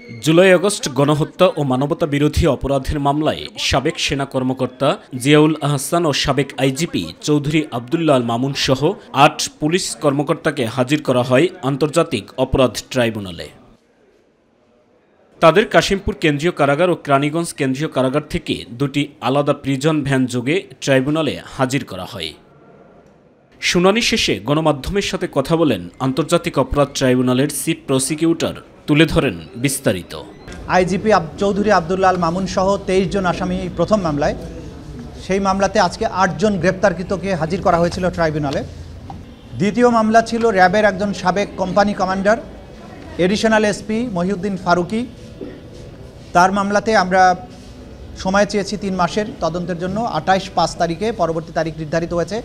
July August গণহত্যা ও মানবতা বিরোধী অপরাধের মামলায় সাবেক সেনা কর্মকর্তা জিয়াউল আহসান ও সাবেক আইজিপি চৌধুরী আবদুল্লাহ আল মামুন সহ ৮ পুলিশ কর্মকর্তাকে হাজির করা হয় আন্তর্জাতিক অপরাধ ট্রাইব্যুনালে। তাদের কাশিমপুর কেন্দ্রীয় কারাগার ও কেরানীগঞ্জ কেন্দ্রীয় কারাগার থেকে দুটি আলাদা প্রিজন ভ্যান যোগে ট্রাইব্যুনালে হাজির করা হয়। শুনানি শেষে গণমাধ্যমের সাথে কথা বলেন আন্তর্জাতিক অপরাধ ট্রাইব্যুনালের চিফ প্রসিকিউটর, তুলে ধরেন বিস্তারিত। আইজিপি চৌধুরী আবদুল্লাহ আল মামুন সহ 23 জন আসামি প্রথম মামলায়, সেই মামলাতে আজকে 8 জন গ্রেপ্তারকৃতকে হাজির করা হয়েছিল ট্রাইব্যুনালে। দ্বিতীয় মামলা ছিল র্যাবের একজন সাবেক company commander additional SP Mohiuddin Faruki. তার মামলাতে আমরা সময় চেয়েছি 3 মাসের তদন্তের জন্য। 28/5 তারিখে পরবর্তী তারিখ নির্ধারিত হয়েছে।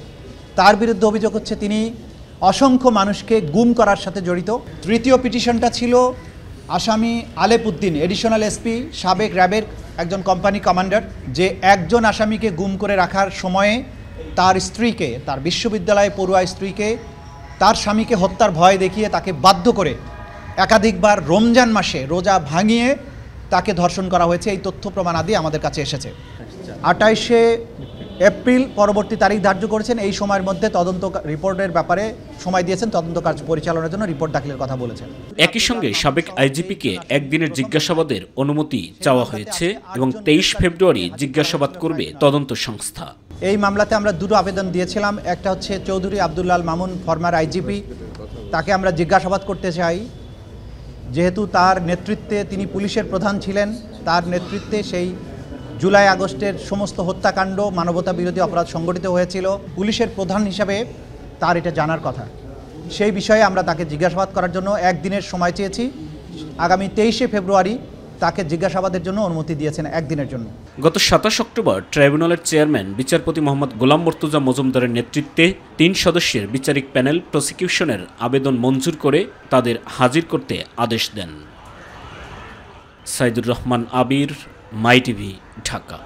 তার বিরুদ্ধে অভিযোগ হচ্ছে তিনি অসংখ্য মানুষকে গুম করার সাথে জড়িত। তৃতীয় পিটিশনটা ছিল আসামি আলেপ উদ্দিন, এডিশনাল এসপি, সাবেক র্যাবের একজন কোম্পানি কমান্ডার, যে একজন আসামিকে গুম করে রাখার সময়ে তার স্ত্রীকে, তার বিশ্ববিদ্যালয়ে পড়ুয়া স্ত্রীকে, তার স্বামীকে হত্যার ভয় দেখিয়ে তাকে বাধ্য করে একাধিকবার রমজান মাসে রোজা ভাঙিয়ে তাকে ধর্ষণ করা হয়েছে। এই তথ্য প্রমাণ আদি আমাদের কাছে এসেছে। 28শে এপ্রিল পরবর্তী তারিখ ধার্য করেছেন। এই সময়ের মধ্যে তদন্ত রিপোর্টের ব্যাপারে সময় দিয়েছেন, তদন্ত কাজ পরিচালনার জন্য রিপোর্ট দাখিলের কথা বলেছেন। একই সঙ্গে সাবেক আইজিপিকে একদিনের জিজ্ঞাসাবাদের অনুমতি চাওয়া হয়েছে এবং 23 ফেব্রুয়ারি জিজ্ঞাসাবাদ করবে তদন্ত সংস্থা। এই মামলাতে আমরা দুটো আবেদন দিয়েছিলাম। একটা হচ্ছে চৌধুরী আবদুল্লাহ আল মামুন, ফরমার আইজিপি, তাকে আমরা জিজ্ঞাসাবাদ করতে চাই, যেহেতু তার নেতৃত্বে তিনি পুলিশের প্রধান ছিলেন। তার নেতৃত্বে সেই জুলাই আগস্টের সমস্ত হত্যাকাণ্ড, মানবতা বিরোধী অপরাধ সংগঠিত হয়েছিল। পুলিশের প্রধান হিসাবে তার এটা জানার কথা। সেই বিষয়ে আমরা তাকে জিজ্ঞাসাবাদ করার জন্য একদিনের সময় চেয়েছি। আগামী 23শে ফেব্রুয়ারি তাকে জিজ্ঞাসাবাদের জন্য অনুমতি দিয়েছেন একদিনের জন্য। গত 27 অক্টোবর ট্রাইব্যুনালের চেয়ারম্যান বিচারপতি মোহাম্মদ গোলাম মর্তুজা মজুমদারের নেতৃত্বে 3 সদস্যের বিচারিক প্যানেল প্রসিকিউশনের আবেদন মঞ্জুর করে তাদের হাজির করতে আদেশ দেন। সাইদুর রহমান আবির, মাই টিভি, ঢাকা।